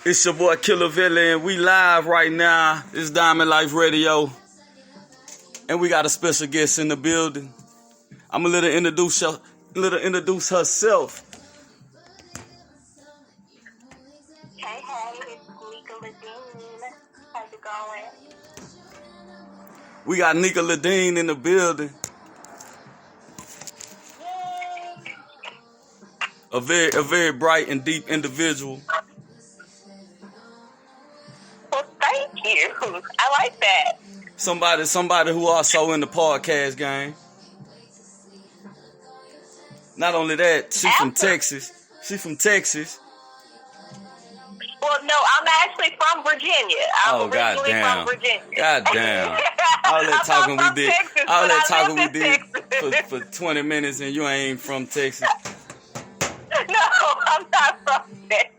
It's your boy Killaa, and we live right now. It's Diamond Life Radio, and we got a special guest in the building. I'm gonna let her introduce herself. Hey, it's Nika Ladine. How's it going? We got Nika Ladine in the building. A very bright and deep individual. Well, thank you. I like that. Somebody who also in the podcast game. Not only that, she from Texas. Well, no, I'm actually from Virginia. I'm originally from Virginia. Goddamn. All that talking we did for 20 minutes and you ain't from Texas. No, I'm not from Texas.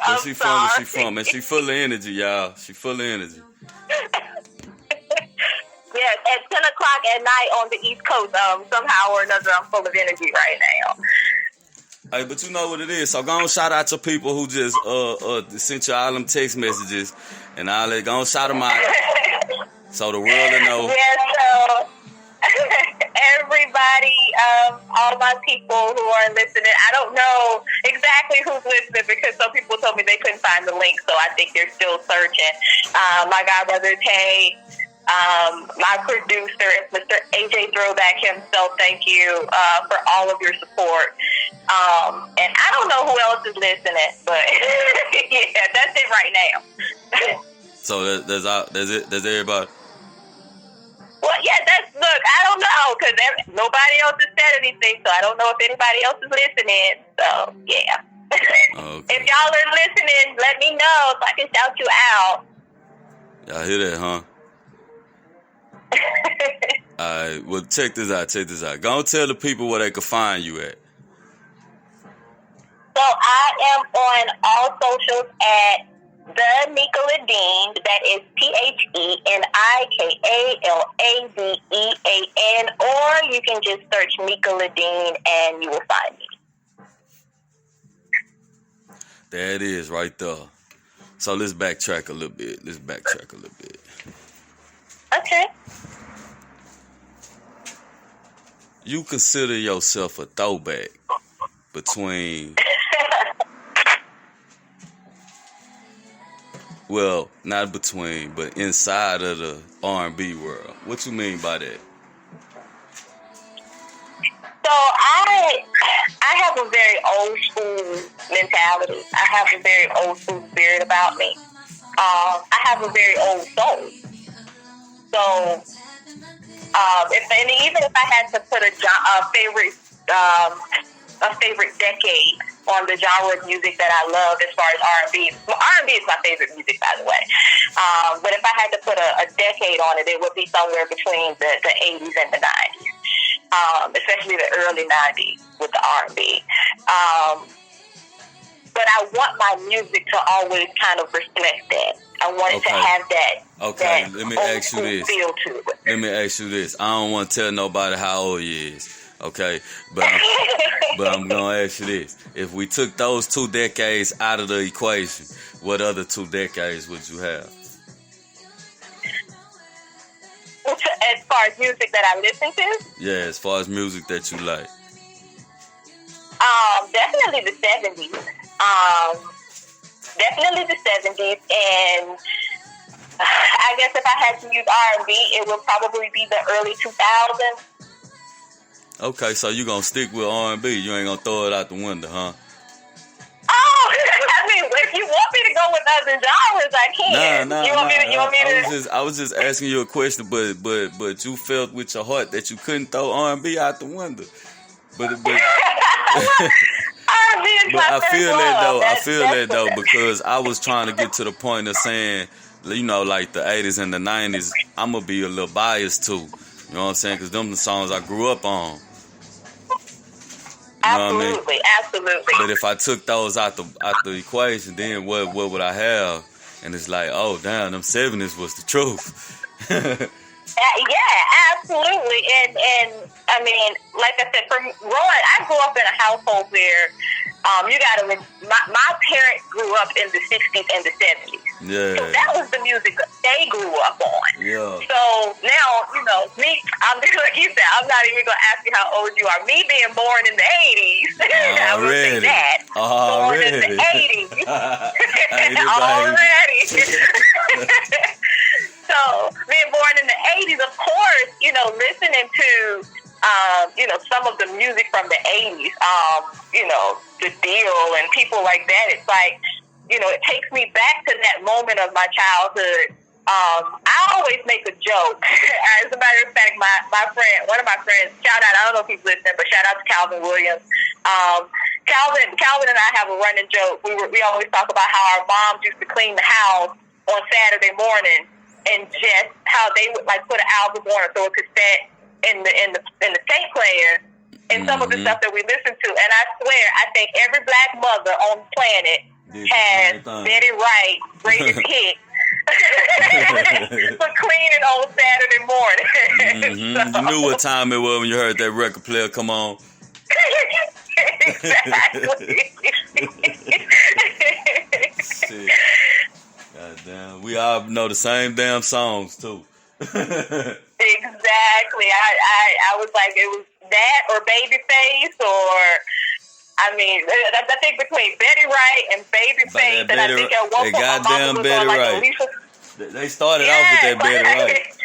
Where she from? And she full of energy, y'all. She full of energy. Yes, at 10 o'clock at night on the East Coast, somehow or another, I'm full of energy right now. Hey, but you know what it is. So go on, shout out to people who just sent you all them text messages and all that. Go on, shout them out so the world will know. Yeah, so everybody, all my people who are listening, I don't know exactly who's listening because some people told me they couldn't find the link, so I think they're still searching. My godbrother Tay, my producer is Mr. AJ Throwback himself. Thank you for all of your support. And I don't know who else is listening, but yeah, that's it right now. So there's everybody. Well, yeah, look, I don't know, because nobody else has said anything, so I don't know if anybody else is listening, so, yeah. Okay. If y'all are listening, let me know so I can shout you out. Y'all hear that, huh? Alright, well, check this out. Go and tell the people where they can find you at. So, I am on all socials at The Nika Ladine, that is TheNikaLadean, or you can just search Nika Ladine and you will find me. There it is, right there. So let's backtrack a little bit. Okay. You consider yourself a throwback between... Well, not between, but inside of the R&B world. What you mean by that? So I have a very old school mentality. I have a very old school spirit about me. I have a very old soul. So, even if I had to put a favorite decade on the genre of music that I love as far as R&B. Well, R&B is my favorite music, by the way. But if I had to put a decade on it, it would be somewhere between the 80s and the 90s, especially the early 90s with the R&B. But I want my music to always kind of reflect that. I want it to have that. Okay, that let me ask you this. Feel to it. Let me ask you this. I don't want to tell nobody how old you is. Okay, but I'm gonna ask you this: if we took those 2 decades out of the equation, what other 2 decades would you have? As far as music that I listen to? Yeah, as far as music that you like. Definitely the 70s. Definitely the 70s, and I guess if I had to use R&B, it would probably be the early 2000s. Okay, so you gonna stick with R&B. You ain't gonna throw it out the window, huh? Oh, I mean, if you want me to go with other genres, I can. I was just asking you a question, but you felt with your heart that you couldn't throw R&B out the window. But R&B is my I feel that though because I was trying to get to the point of saying, you know, like the 80s and the 90s, I'm gonna be a little biased too. You know what I'm saying? Because them the songs I grew up on. You know what I mean? Absolutely. But if I took those out the equation, then what would I have? And it's like, oh damn, them 70s was the truth. Yeah, absolutely. And I mean, like I said, I grew up in a household where You gotta. My parents grew up in the '60s and the '70s. Yeah. So that was the music that they grew up on. Yeah. So now, me, I'm like you said, I'm not even gonna ask you how old you are. Me being born in the '80s, I would say that. Born in the '80s. Already. So being born in the '80s, of course, listening to some of the music from the '80s, The Deal and people like that. It's like, it takes me back to that moment of my childhood. I always make a joke. As a matter of fact, one of my friends, shout out, I don't know if he's listening, but shout out to Calvin Williams. Calvin and I have a running joke. We always talk about how our moms used to clean the house on Saturday morning, and just how they would like put an album on it so it could fit in the tape player and some of the stuff that we listen to. And I swear, I think every black mother on the planet has Betty Wright greatest hit for cleaning on Saturday morning. So, you knew what time it was when you heard that record player come on. Exactly. Shit. Goddamn, we all know the same damn songs too. Exactly. I was like, it was that or Babyface, or I think between Betty Wright and Babyface, and I think at one point my mama was on like Alicia. They started off with that Betty Wright.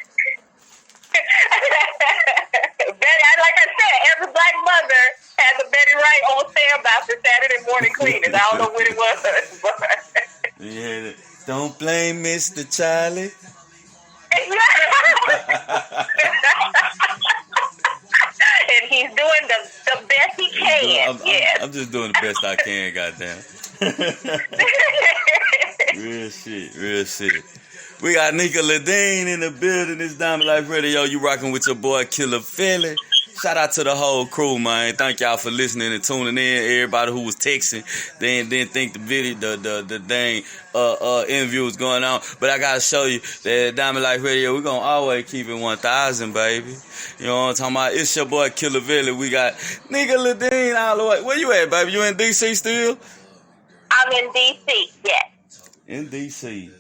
Like I said, every black mother had the Betty Wright on standby for Saturday morning cleaning. I don't know what it was, but yeah, don't blame Mr. Charlie. And he's doing the best he can. I'm just doing the best I can, goddamn. Real shit. We got Nika Ladine in the building. It's Diamond Life Radio. You rocking with your boy Killer Philly. Shout out to the whole crew, man. Thank y'all for listening and tuning in. Everybody who was texting, they didn't think the video, the dang interview was going on. But I gotta show you that Diamond Life Radio, we're gonna always keep it 1,000, baby. You know what I'm talking about? It's your boy Killer Philly. We got Nika Ladine all the way. Where you at, baby? You in DC still? I'm in DC, yes. In DC.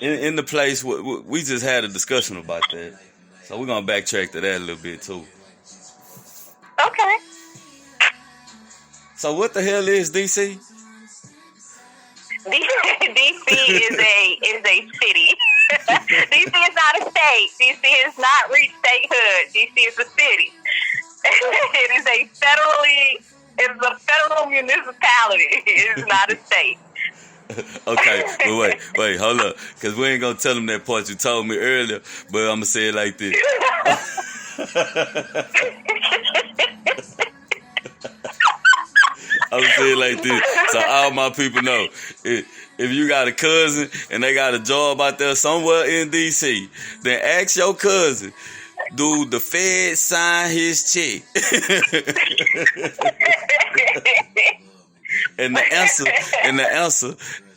In the place, we just had a discussion about that. So we're going to backtrack to that a little bit, too. Okay. So what the hell is DC? DC is a city. DC is not a state. DC has not reached statehood. DC is a city. It is a federal municipality. It is not a state. Okay, but wait, hold up, because we ain't gonna tell them that part you told me earlier, but I'm gonna say it like this. I'm gonna say it like this, so all my people know. If you got a cousin and they got a job out there somewhere in DC, then ask your cousin, do the Fed sign his check? And the answer,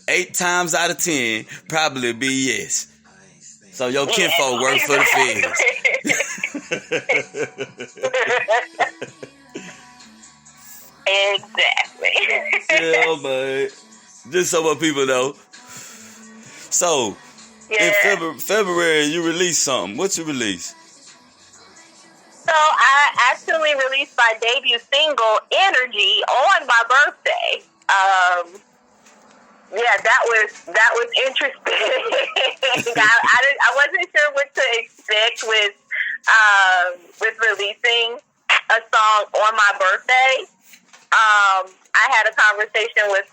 8 times out of 10, probably be yes. So your kinfolk work for the feds. Exactly. Yeah, man. Just so my people know. So, in February, you released something. What you released? So I actually released my debut single, Energy, on my birthday. That was interesting. I wasn't sure what to expect with releasing a song on my birthday. I had a conversation with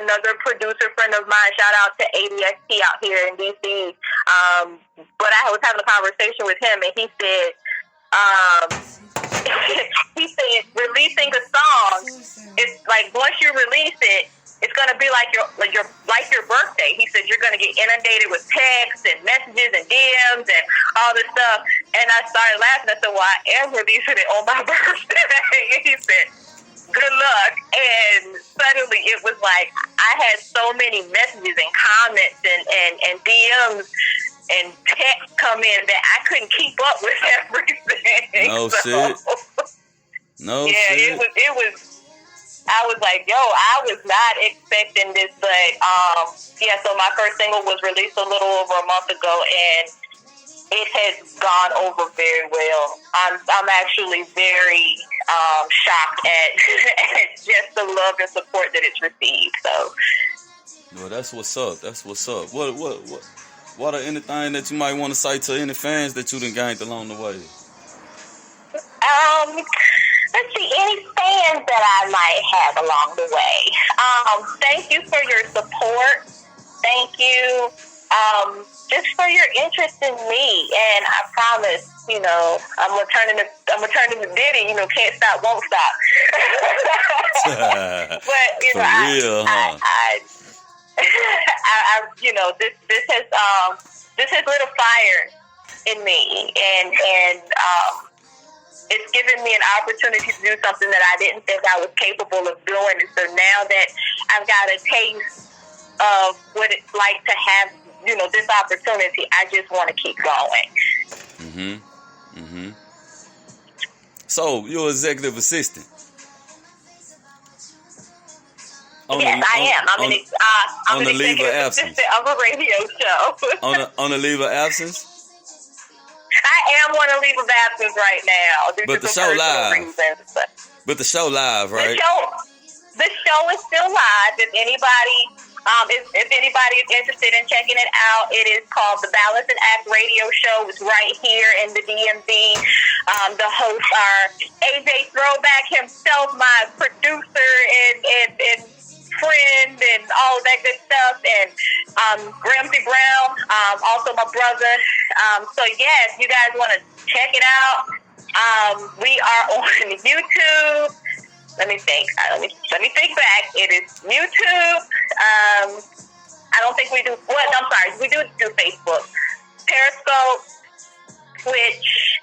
another producer friend of mine. Shout out to ADXT out here in DC. But I was having a conversation with him, and he said, releasing a song, it's like once you release it, it's gonna be like your birthday. He said you're gonna get inundated with texts and messages and DMs and all this stuff. And I started laughing. I said, "Well, I am releasing it on my birthday." And he said, "Good luck." And suddenly it was like I had so many messages and comments and DMs and texts come in that I couldn't keep up with everything. No shit. No shit. It I was like, yo, I was not expecting this, but yeah. So my first single was released a little over a month ago, and it has gone over very well. I'm actually very shocked at, at just the love and support that it's received. So, well, that's what's up. That's what's up. What are anything that you might want to say to any fans that you done gained along the way? Let's see, any fans that I might have along the way. Thank you for your support. Thank you. Just for your interest in me, and I promise, you know, I'm gonna turn into Diddy, you know, can't stop, won't stop. But you know, real, I you know, this has lit a fire in me, and it's given me an opportunity to do something that I didn't think I was capable of doing, and so now that I've got a taste of what it's like to have, you know, this opportunity, I just want to keep going. So you're executive assistant. Yes, I am. I'm an executive assistant of a radio show. on a leave of absence. I am on a leave of absence right now. But the show live. But the show live, right? The show is still live. If anybody is interested in checking it out, it is called the Balance and Act Radio Show. It's right here in the DMV. The hosts are AJ Throwback himself, my producer and friend, and all that good stuff, and Ramsey Brown, also my brother. So yes, you guys want to check it out. We are on YouTube. Let me think. Let me think back. It is YouTube. I don't think we do. Well, I'm sorry. We do Facebook, Periscope, Twitch,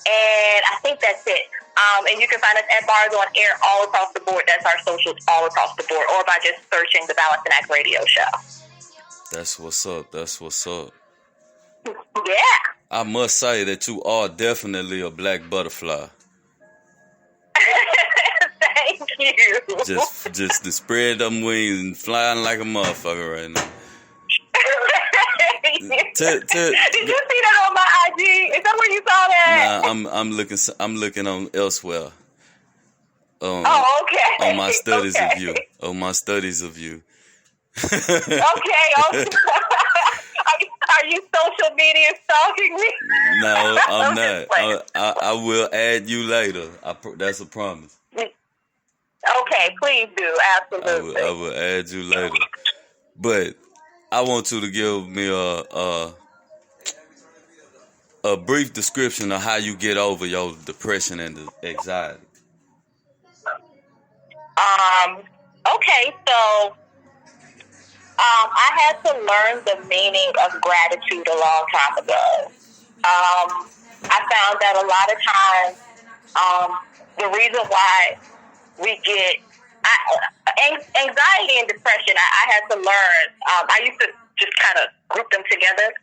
and I think that's it. And you can find us at Bars on Air all across the board. That's our socials all across the board, or by just searching the Balance and Act Radio Show. That's what's up. That's what's up. Yeah. I must say that you are definitely a black butterfly. Thank you. Just to spread them wings and flying like a motherfucker right now. Did you see that on my IG? Is that where you saw that? Nah, I'm looking on elsewhere. Okay. On my studies of you. On my studies of you. Okay. Are you social media stalking me? No, I'm not. I will add you later. That's a promise. Okay, please do. Absolutely. I will add you later. But I want you to give me a brief description of how you get over your depression and the anxiety. Okay, so I had to learn the meaning of gratitude a long time ago. I found that a lot of times the reason why we get anxiety and depression, I had to learn. I used to just kind of group them together.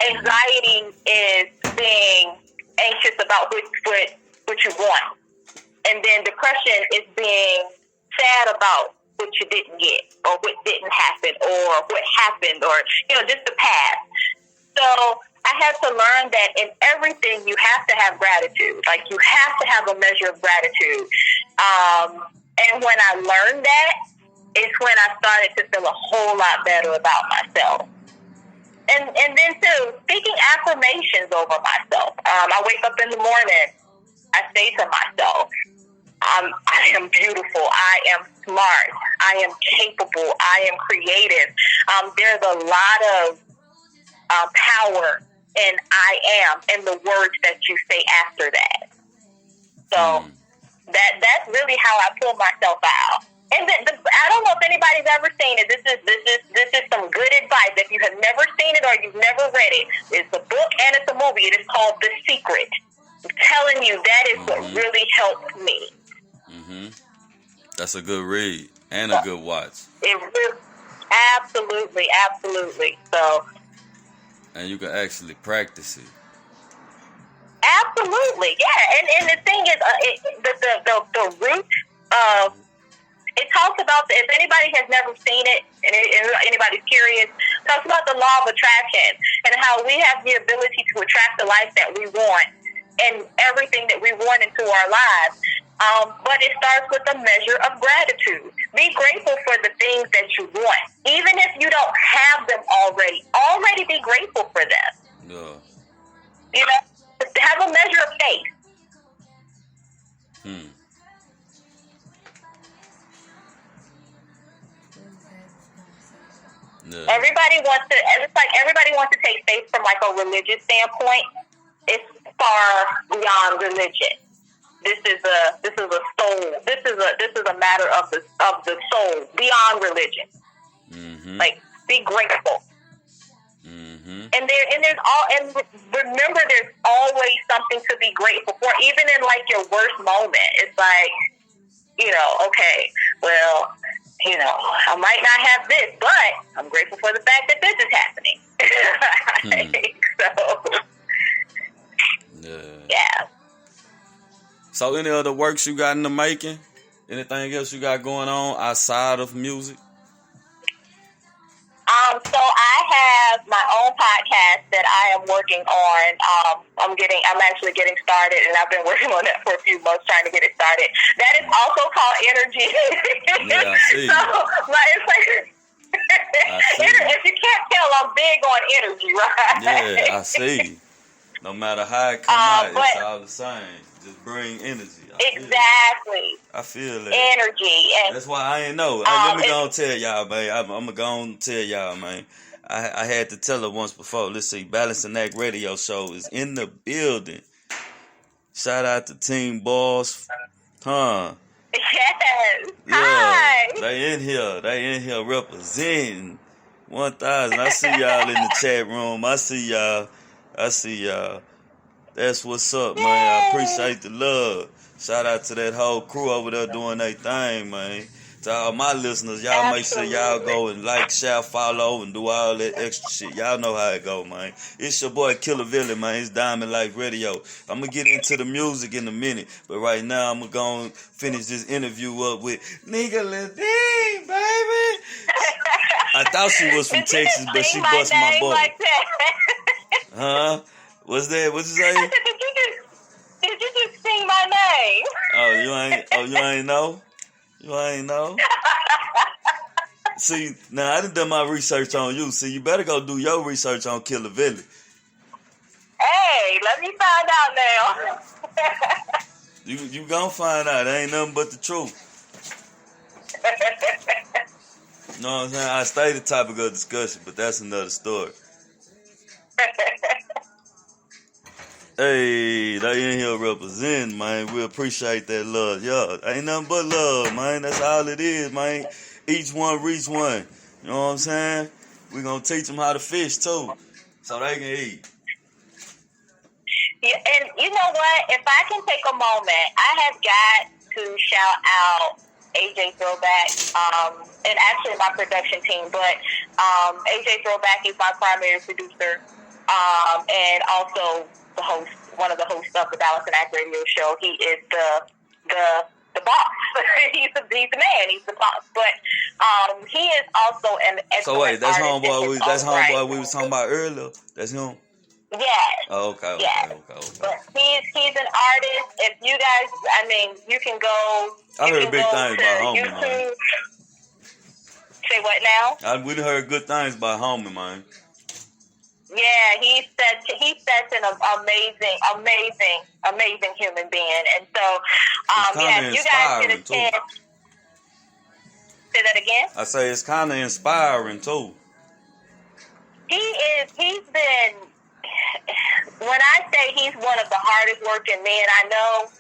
Anxiety is being anxious about what you want, and then depression is being sad about what you didn't get, or what didn't happen, or what happened, or just the past. So I had to learn that in everything you have to have gratitude. Like, you have to have a measure of gratitude. And when I learned that, it's when I started to feel a whole lot better about myself. And then too, speaking affirmations over myself. I wake up in the morning, I say to myself, I am beautiful, I am smart, I am capable, I am creative. There's a lot of power in I am, and the words that you say after that. So that's really how I pull myself out. And I don't know if anybody's ever seen it. This is some good advice. If you have never seen it or you've never read it, it's a book and it's a movie. It is called The Secret. I'm telling you, that is what really helped me. That's a good read and a good watch. It really, absolutely. So, and you can actually practice it. Absolutely, yeah. And the thing is, the root of about, if anybody has never seen it, and anybody's curious, talks about the law of attraction and how we have the ability to attract the life that we want and everything that we want into our lives. But it starts with a measure of gratitude. Be grateful for the things that you want. Even if you don't have them already be grateful for them. Yeah. You know, have a measure of faith. Yeah. Everybody wants to take faith from like a religious standpoint. It's far beyond religion. This is a soul. This is a matter of the soul, beyond religion. Mm-hmm. Like, be grateful. Mm-hmm. And remember, there's always something to be grateful for, even in like your worst moment. It's like, okay, well, I might not have this, but I'm grateful for the fact that this is happening. So, yeah. So, any other works you got in the making? Anything else you got going on outside of music? So I have my own podcast that I am working on. I'm actually getting started, and I've been working on that for a few months, trying to get it started. That is also called Energy. Yeah, I see. So, it's like, if you can't tell, I'm big on energy, right? Yeah, I see. No matter how it come out, it's all the same. Just bring energy. I feel that. Energy. And, that's why I ain't know. Let me go and tell y'all, man. I'm going to go and tell y'all, man. I had to tell her once before. Let's see. Balancing Act Radio Show is in the building. Shout out to Team Boss. Huh? Yes. Yeah. Hi. They in here representing 1,000. I see y'all in the chat room. I see y'all. That's what's up, man. I appreciate the love. Shout out to that whole crew over there doing their thing, man. To all my listeners, y'all make sure y'all go and like, share, follow, and do all that extra shit. Y'all know how it go, man. It's your boy Killaa, man. It's Diamond Life Radio. I'm going to get into the music in a minute, but right now I'm going to go and finish this interview up with Nigga Ladine, baby. I thought she was from Texas, but she bust my bubble. Like huh? What's that? What you say? Did you just sing my name? You ain't know? You ain't know? See, now I done my research on you. See, you better go do your research on Killaa. Hey, let me find out now. You gonna find out. It ain't nothing but the truth. You know what I'm saying? I stay the topic of discussion, but that's another story. Hey, they in here representing, man. We appreciate that love. Yeah, ain't nothing but love, man. That's all it is, man. Each one reach one. You know what I'm saying? We're going to teach them how to fish, too, so they can eat. Yeah, and you know what? If I can take a moment, I have got to shout out AJ Throwback, and actually my production team, but AJ Throwback is my primary producer, and also the host, one of the hosts of the Dallas and Act Radio Show. He is the boss. he's the man. He's the boss. But he is also an excellent. So wait, that's homeboy. We was talking about earlier. That's him. Yes. Oh, okay. Yes. Okay. But he's an artist. If you guys, you can go. I heard big things about Homie, man. Say what now? We heard good things about Homie, man. Yeah, he's such an amazing human being, and so you guys get a chance. Say that again. I say it's kind of inspiring too. He's been. When I say he's one of the hardest working men I know,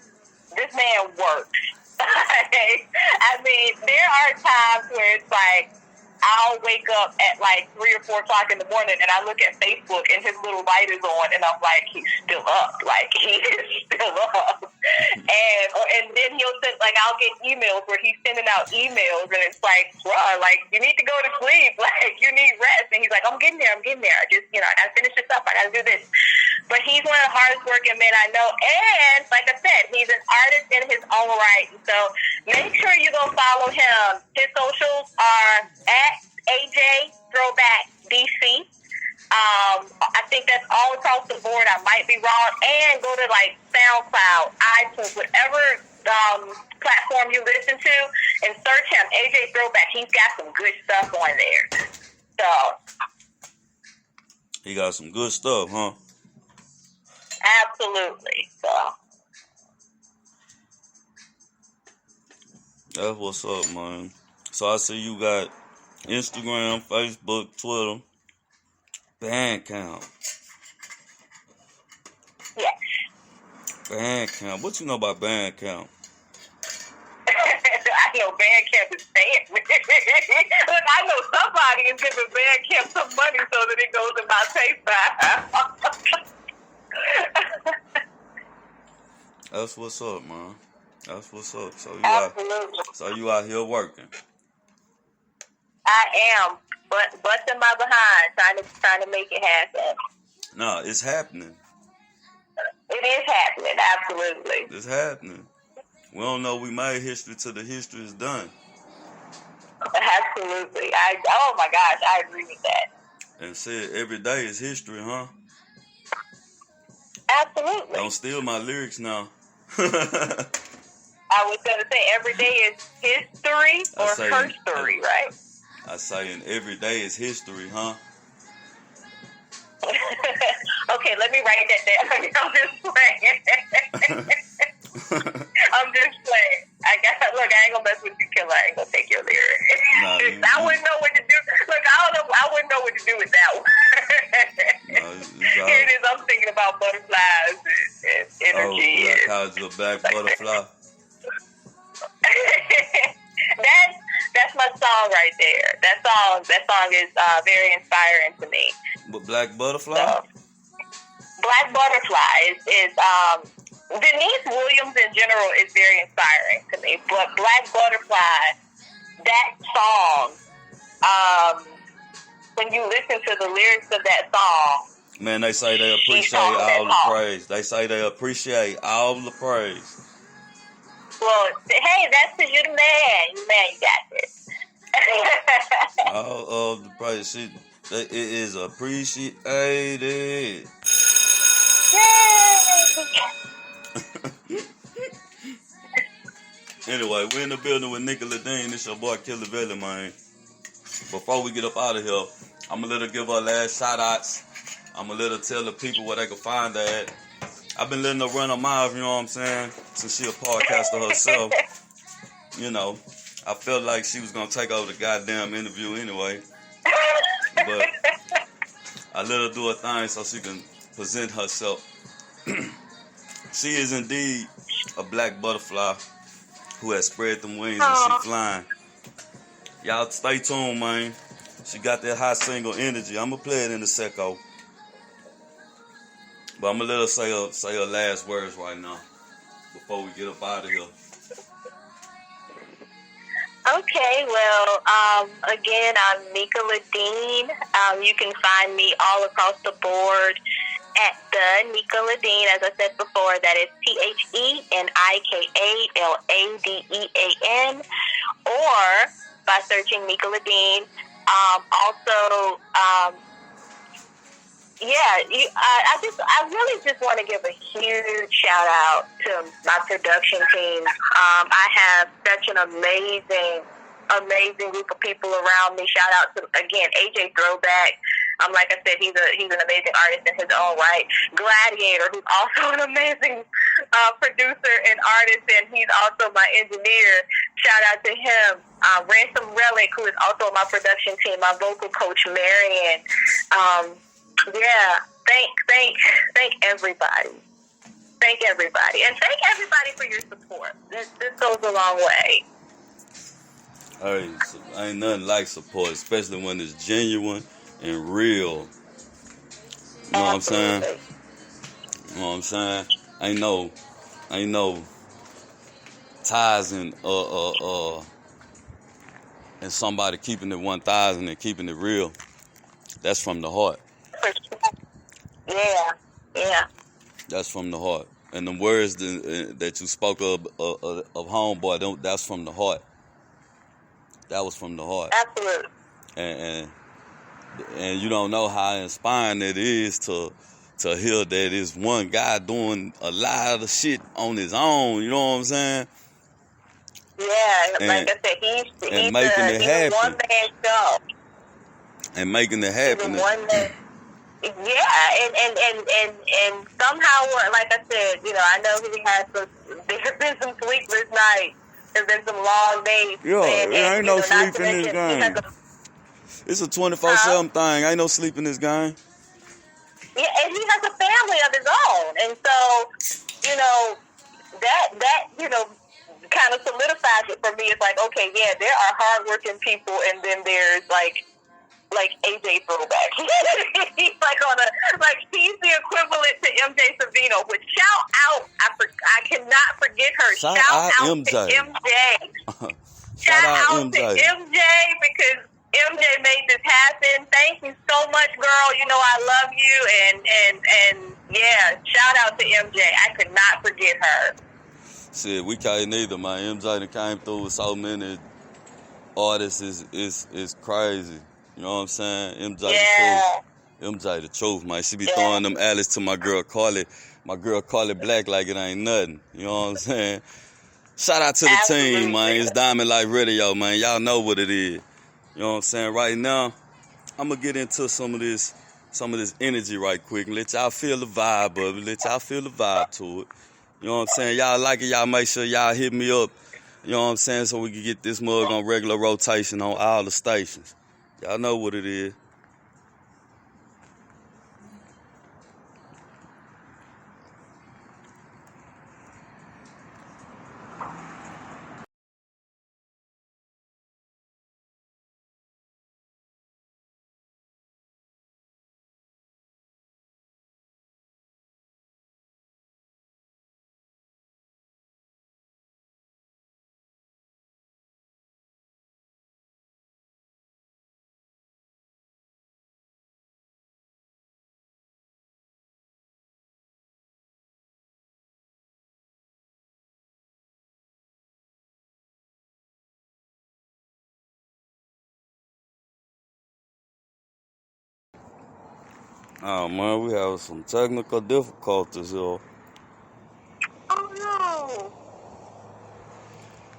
this man works. There are times where it's like, I'll wake up at like 3 or 4 o'clock in the morning and I look at Facebook and his little light is on and I'm like, he's still up. Like, he is still up. And then he'll send, like, I'll get emails where he's sending out emails and it's like, bruh, like, you need to go to sleep. Like, you need rest. And he's like, I'm getting there. I just, I gotta finish this up. I gotta do this. But he's one of the hardest working men I know. And like I said, he's an artist in his own right. So make sure you go follow him. His socials are at AJ Throwback DC. I think that's all across the board. I might be wrong. And go to like SoundCloud, iTunes, whatever platform you listen to, and search him, AJ Throwback. He's got some good stuff on there. So he got some good stuff, huh? Absolutely. So that's what's up, man. So I see you got Instagram, Facebook, Twitter, Bandcamp. yes. Bandcamp. What you know about Bandcamp? I know Bandcamp is paying me. Look, I know somebody is giving Bandcamp some money so that it goes in my PayPal. That's what's up, man. That's what's up. So you out here working? I am, but busting my behind, trying to make it happen. No, it's happening. It is happening, absolutely. It's happening. We don't know we made history till the history is done. Absolutely. Oh my gosh, I agree with that. And said every day is history, huh? Absolutely. Don't steal my lyrics now. I was going to say every day is history or herstory, right? I say and every day is history, huh? Okay, let me write that down. I'm just playing. I'm just playing. Look, I ain't gonna mess with you, Killaa. I ain't gonna take your lyrics. Nah, I wouldn't know what to do. Look, I wouldn't know what to do with that one. Here it is. I'm thinking about butterflies and energy. Oh, how's your back butterfly? That's my song right there. That song is very inspiring to me. But Black Butterfly? So, Black Butterfly is Denise Williams in general is very inspiring to me. But Black Butterfly, that song, when you listen to the lyrics of that song, man, they say they appreciate all the praise. They say they appreciate all the praise. Well, hey, that's because you're the man. You got this. All of the praise. It is appreciated. Anyway, we're in the building with Nicola Dean. It's your boy Killaa Valley, man. Before we get up out of here, I'm going to let her give her last shout-outs. I'm going to let her tell the people where they can find her at. I've been letting her run her mouth, you know what I'm saying, since she a podcaster herself. You know, I felt like she was going to take over the goddamn interview anyway. But I let her do her thing so she can present herself. She is indeed a black butterfly who has spread them wings and she flying. Y'all stay tuned, man. She got that hot single energy. I'm going to play it in a second. But I'm going to let her say her last words right now before we get up out of here. Okay, well, again, I'm Nicola Dean. You can find me all across the board at the Nicola Dean. As I said before, that is TheNikaLaDean, or by searching Nicola Dean. I really just want to give a huge shout out to my production team. I have such an amazing group of people around me. Shout out to, again, AJ Throwback. Like I said, he's an amazing artist in his own right. Gladiator, who's also an amazing producer and artist, and he's also my engineer. Shout out to him. Ransom Relic, who is also on my production team. My vocal coach, Marion. Thank everybody. Thank everybody. And thank everybody for your support. This goes a long way. Hey, ain't nothing like support, especially when it's genuine and real. You know what I'm saying? You know what I'm saying? Ain't no ties and somebody keeping it 1,000 and keeping it real. That's from the heart. Yeah. Yeah. That's from the heart. And the words that you spoke of homeboy, that's from the heart. That was from the heart. Absolutely. And you don't know how inspiring it is to hear that it's one guy doing a lot of the shit on his own. You know what I'm saying? Yeah, like I said, he's making it happen. A one-man show. And making it happen. He's a one-man. Yeah, and somehow, like I said, I know he has there's been some sleepless nights. There's been some long days. Yeah, there ain't no sleep in this game. It's a 24/7 thing. Ain't no sleep in this game. Yeah, and he has a family of his own. And so, that kind of solidifies it for me. It's like, okay, yeah, there are hardworking people, and then there's like AJ throwback. He's he's the equivalent to MJ Savino. Which shout out, I cannot forget her. Shout out MJ. to MJ. Shout out to MJ because MJ made this happen. Thank you so much, girl. I love you, and yeah, shout out to MJ. I could not forget her. Shit, we can't neither, man. MJ that came through with so many artists is crazy. You know what I'm saying? MJ the truth. MJ the truth, man. She be throwing them alleys to my girl Carly Black like it ain't nothing. You know what I'm saying? Shout out to the team, man. It's Diamond Life Radio, man. Y'all know what it is. You know what I'm saying? Right now, I'm gonna get into some of this energy right quick and let y'all feel the vibe of it. Let y'all feel the vibe to it. You know what I'm saying? Y'all like it, y'all make sure y'all hit me up. You know what I'm saying? So we can get this mug on regular rotation on all the stations. Y'all know what it is. Oh man, we have some technical difficulties here. Oh no.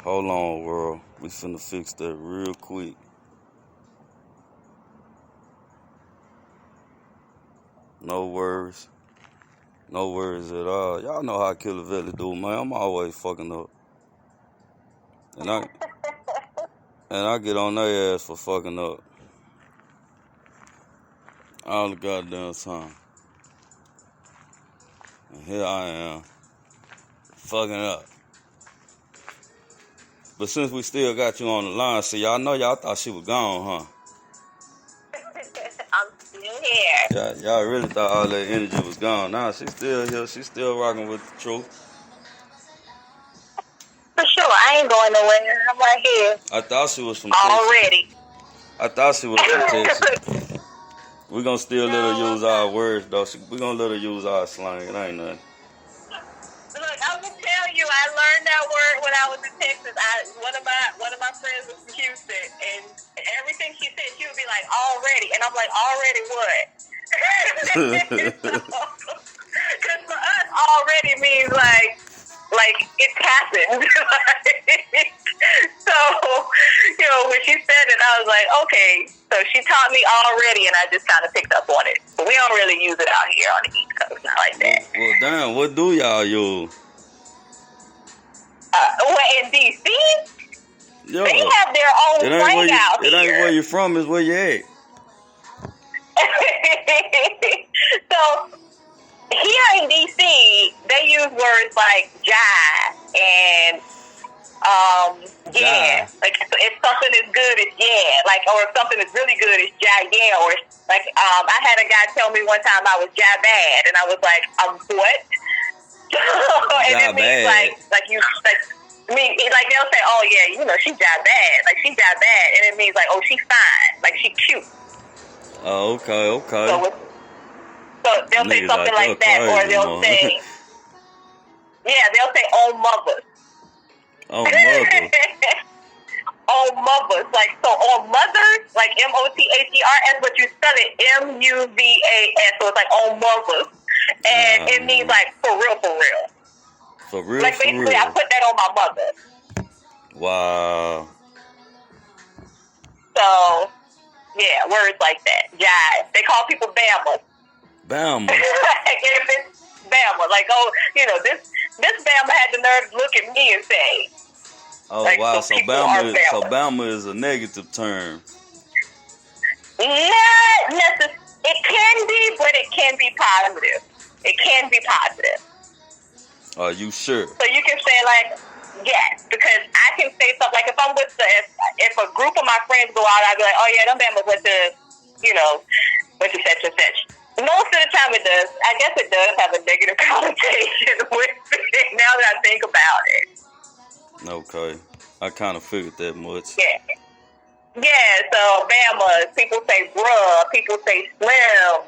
Hold on, world. We finna fix that real quick. No worries. No worries at all. Y'all know how Killaa Valley do, man. I'm always fucking up. And I get on their ass for fucking up. All the goddamn time. And here I am. Fucking up. But since we still got you on the line, see, y'all know y'all thought she was gone, huh? I'm still here. Y'all really thought all that energy was gone. Nah, she's still here. She's still rocking with the truth. For sure. I ain't going nowhere. I'm right here. I thought she was from already. Texas. I thought she was from Texas. We're going to still let her use our words, though. We're going to let her use our slang. It ain't nothing. Look, I'm going to tell you, I learned that word when I was in Texas. One of my friends was from Houston, and everything she said, she would be like, already. And I'm like, already what? Because for us, already means like it's happened. So, when she said it, I was like, okay. So she taught me already, and I just kind of picked up on it. But we don't really use it out here on the East Coast, not like that. Well, damn, what do y'all use? In D.C., Yo, they have their own slang out here. It ain't where you're from, it's where you at. So, here in D.C., they use words like jive and yeah. Like, if something is good, it's yeah. Like, or if something is really good, it's yeah. Or, like, I had a guy tell me one time I was bad, and I was like, what? And it means like they'll say, oh yeah, she's bad. Like, she's bad. And it means like, oh, she's fine. Like, she's cute. Oh, okay. So they'll say Niggas something like that, crazy, or they'll man. say, they'll say "on mothers." Oh, mother. On mothers, like so on mothers, like MOTHERS, but you spell it MUVAS, so it's like on mothers, and it means like for real, for real. For real, Like for basically, real. I put that on my mother. Wow. So yeah, words like that. Jive. They call people Bama. Bama. Like if it's Bama, like this Bama had the nerve to look at me and say. Oh, like, wow. so Bama is a negative term. Not necessarily. It can be, but it can be positive. It can be positive. Are you sure? So you can say like, yes, because I can say something like if I'm with if a group of my friends go out, I'd be like, oh yeah, them Bama's went to such and such. Most of the time it does. I guess it does have a negative connotation with it now that I think about it. Okay. I kind of figured that much. Yeah. Yeah, so Bama, people say bruh, people say slim.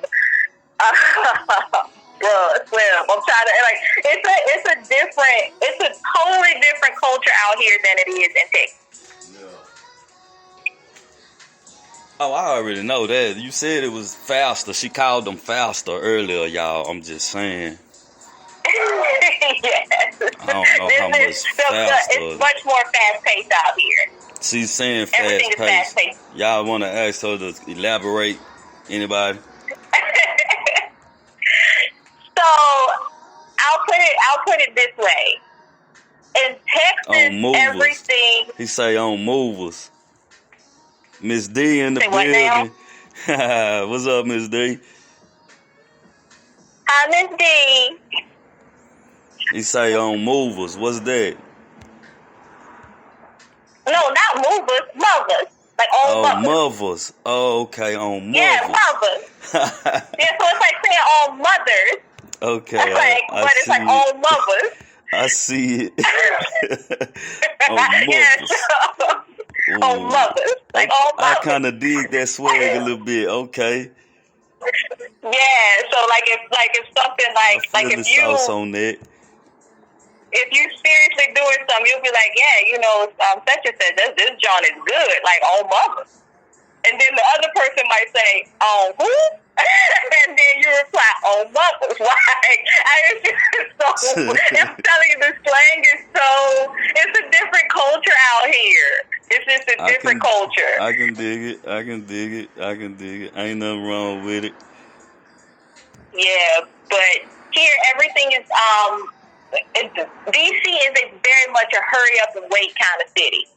Bruh, slim. I'm trying to, like, it's a totally different culture out here than it is in Texas. Yeah. Oh, I already know that. You said it was faster. She called them faster earlier, y'all. I'm just saying. Yes. I don't know how much faster. It's much more fast-paced out here. She's saying Everything is fast-paced. Y'all want to ask her to elaborate? Anybody? So, I'll put it this way. In Texas, everything... He say on Muvz. Miss D in the building. What's up, Miss D? Hi, Miss D. He say on Muvz. What's that? No, not movers, mothers. Like on mothers. Oh, okay, on mothers. Yeah, mothers. Yeah, so it's like saying on mothers. Okay, it's like on mothers. I see it. On mothers. On mothers. Like on mothers. I kind of dig that swag a little bit. Okay. Yeah, so like if something like if you sauce on that. If you seriously doing something, you'll be like, yeah, such and such, this John is good, like on mother. And then the other person might say, on who? And then you reply, on mother. Like, I'm telling you, the slang is it's a different culture out here. It's just a different culture. I can dig it. Ain't nothing wrong with it. Yeah, but here everything is, DC is very much a hurry up and wait kind of city.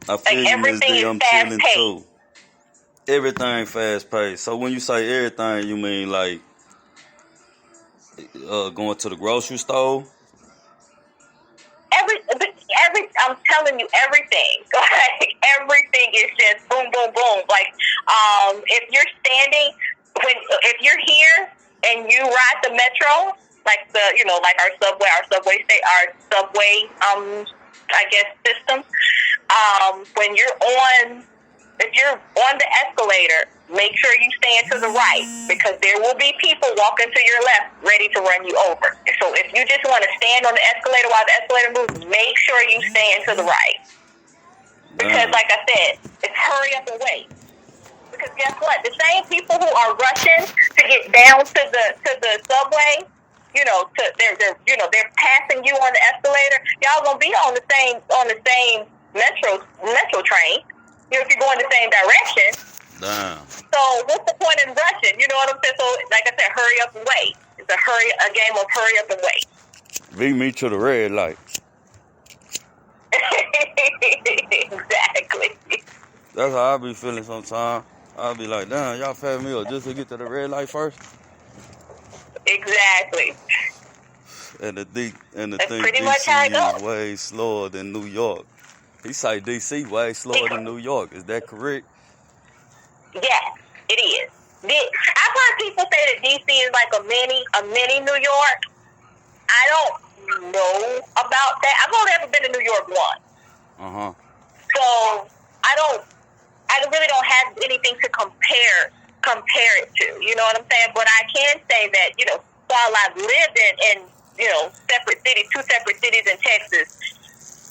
I feel like everything is fast paced. Everything fast paced. So when you say everything, you mean like going to the grocery store? I'm telling you, everything. Like everything is just boom, boom, boom. Like if you're standing, if you're here and you ride the metro. Like like our subway, I guess systems. If you're on the escalator, make sure you stand to the right because there will be people walking to your left ready to run you over. So if you just want to stand on the escalator while the escalator moves, make sure you stand to the right. Because like I said, it's hurry up and wait. Because guess what? The same people who are rushing to get down to the subway, they're passing you on the escalator. Y'all gonna be on the same metro train. If you're going the same direction. Damn. So what's the point in rushing? You know what I'm saying? So like I said, hurry up and wait. It's a game of hurry up and wait. Beat me to the red light. Exactly. That's how I be feeling sometimes. I'll be like, damn, y'all pass me up just to get to the red light first. Exactly. And the thing pretty much how it DC goes. is way slower than New York. He say DC way slower than New York. Is that correct? Yes, it is. I've heard people say that DC is like a mini New York. I don't know about that. I've only ever been to New York once. So I really don't have anything to compare compare it to. You know what I'm saying? But I can say that, while I've lived in separate cities, two separate cities in Texas,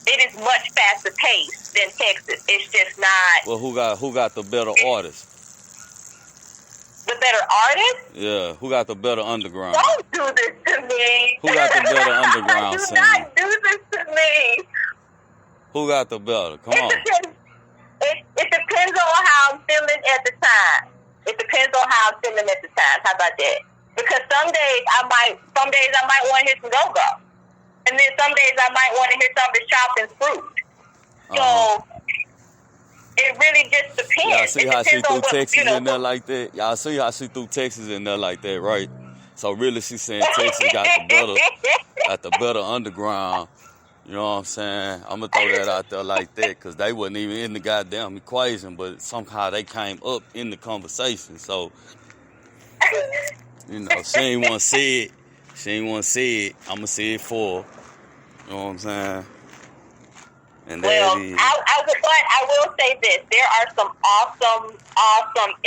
it is much faster paced than Texas. It's just not. Well, who got the better artists? The better artists? Yeah, who got the better underground? Don't do this to me. Who got the better underground do scene? not do this to me. Who got the better? Come on. It depends on how I'm feeling at the time. It depends on how I'm feeling at the time. How about that? Because some days I might want to hear some go-go. And then some days I might want to hear something chopped and fruit. So it really just depends. Y'all see how she threw Texas in there like that? Y'all see how she threw Texas in there like that, right? So really she's saying Texas got the better underground. You know what I'm saying? I'm going to throw that out there like that because they wasn't even in the goddamn equation, but somehow they came up in the conversation. So, she ain't want to say it. She ain't want to say it. I'm going to say it for her. You know what I'm saying? And well, I will say this. There are some awesome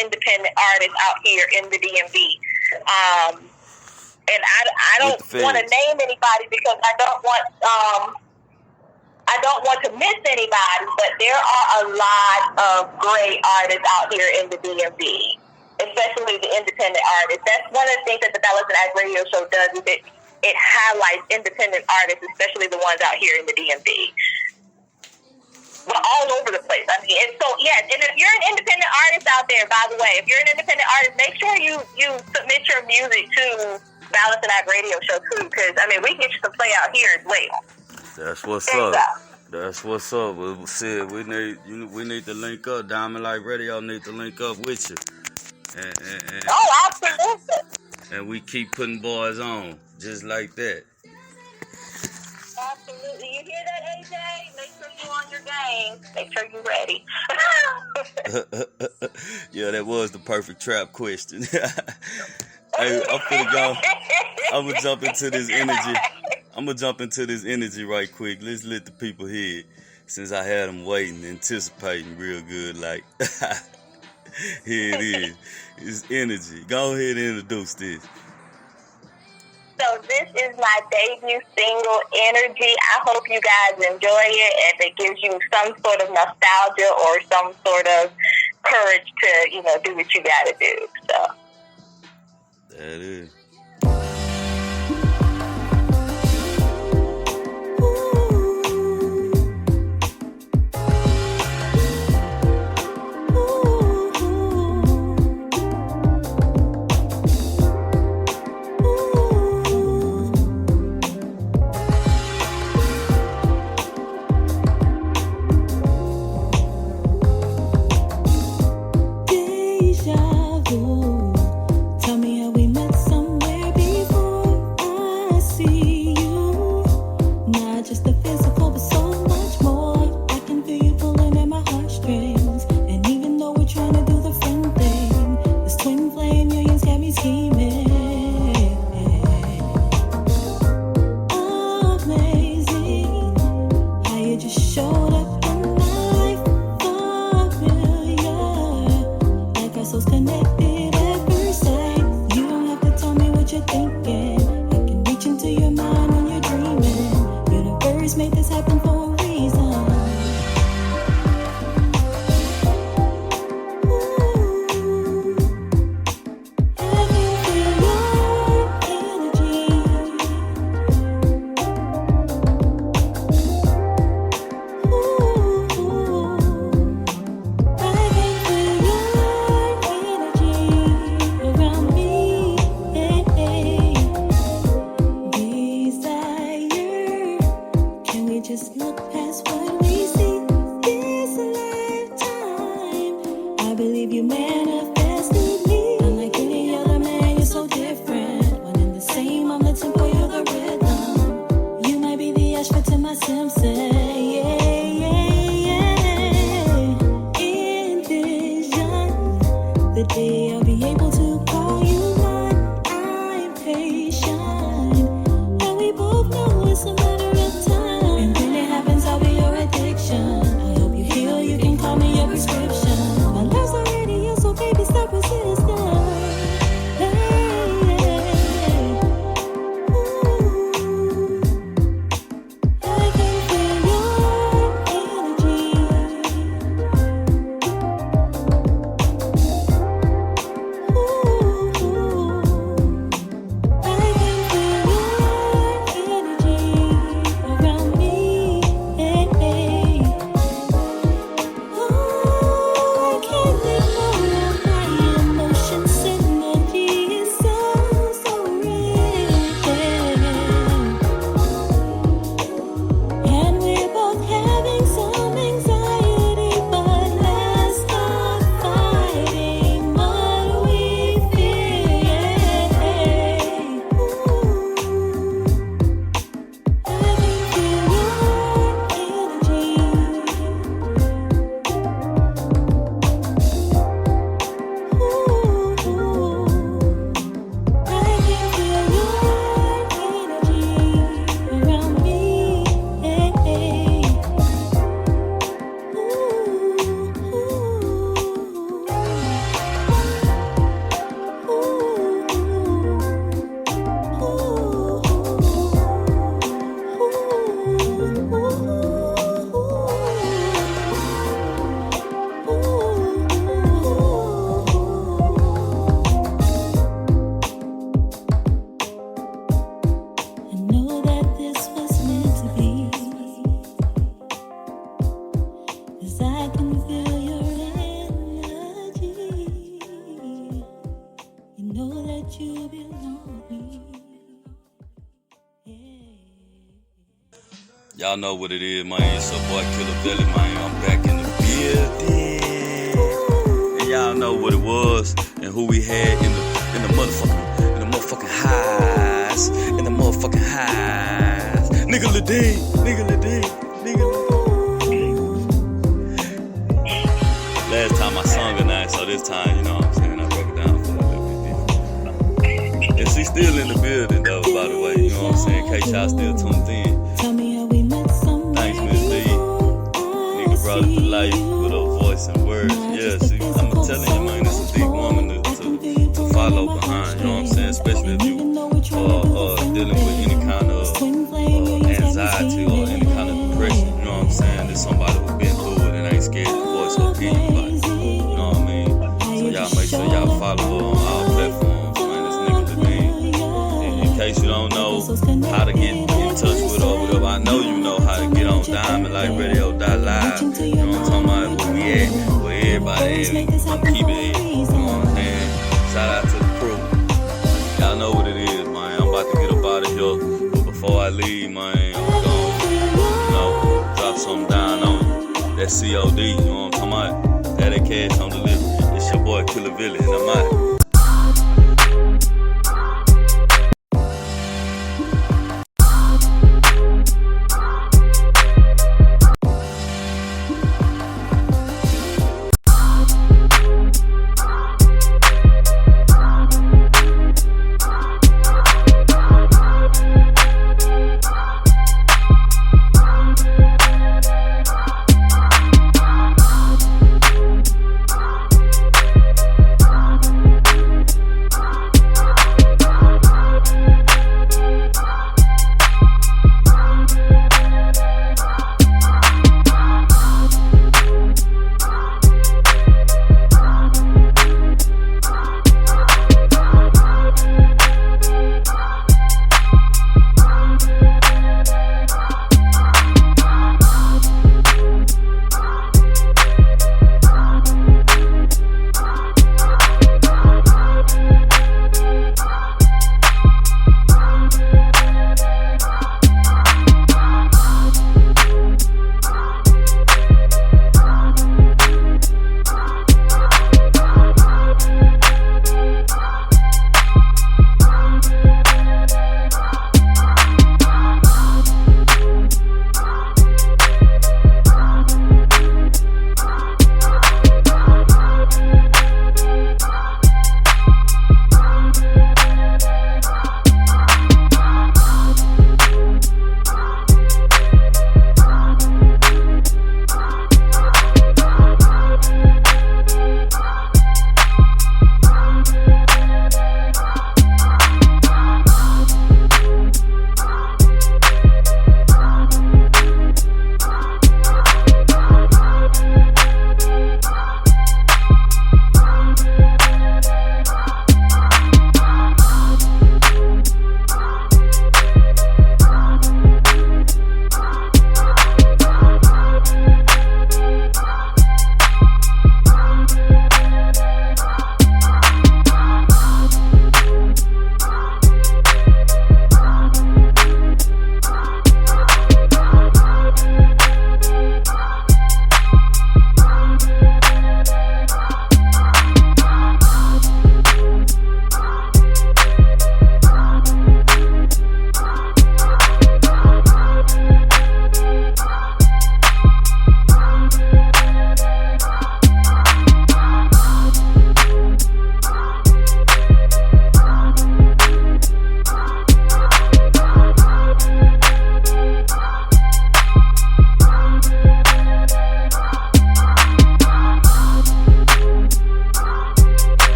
independent artists out here in the DMV. And I don't want to name anybody because I don't want to miss anybody, but there are a lot of great artists out here in the DMV, especially the independent artists. That's one of the things that the Dallas and Ag Radio Show does, is it highlights independent artists, especially the ones out here in the DMV. But all over the place. I mean, and so, yes, and if you're an independent artist out there, by the way, if you're an independent artist, make sure you submit your music to Dallas and Ag Radio Show, too, because, I mean, we get you some play out here as well. That's what's up. That's what's up. We said we need to link up. Diamond Light Radio need to link up with you. And absolutely. And we keep putting boys on just like that. Absolutely. You hear that, AJ? Make sure you on your game. Make sure you're ready. Yeah, that was the perfect trap question. Hey, I'm finna go. I'm gonna jump into this energy right quick. Let's let the people hear it, since I had them waiting, anticipating real good. Like, here it is. It's energy. Go ahead and introduce this. So this is my debut single, Energy. I hope you guys enjoy it, and it gives you some sort of nostalgia or some sort of courage to, do what you gotta do. So. That is. Deja vu. Tell me how we met somewhere. know what it is, man. It's your boy Killaa Belly, man. I'm back in the building. And y'all know what it was and who we had in the motherfucking highs. In the motherfucking highs. Nigga Ladine. Last time I sung a night, so this time, you know what I'm saying, I broke it down for a little bit different. And she's still in the building, though, by the way, you know what I'm saying, in case y'all still tuned in. Thanks, Miss D. Nigga brought it to life with her voice and words. Yeah, I'm telling you, man, this is a deep woman to follow behind, you know what I'm saying, especially if you are dealing with any kind of anxiety or any kind of depression, you know what I'm saying, there's somebody who's been through it and ain't scared to voice her opinion about it, you know what I mean, so y'all make sure y'all follow her on all platforms, man, this nigga Ladine. In case you don't know how to get in touch with her or whatever, I know you know how to get on DiamondLightRadio.live, you know what I'm talking about, where we at, where everybody is, I'm keeping it, you know what I'm saying, shout out to the crew, y'all know what it is, man, I'm about to get up out of here, but before I leave, man, I'm gonna, you know, drop something down on you, that COD, you know what I'm talking about, that cash on delivery, it's your boy Killaa Belly, and I'm out.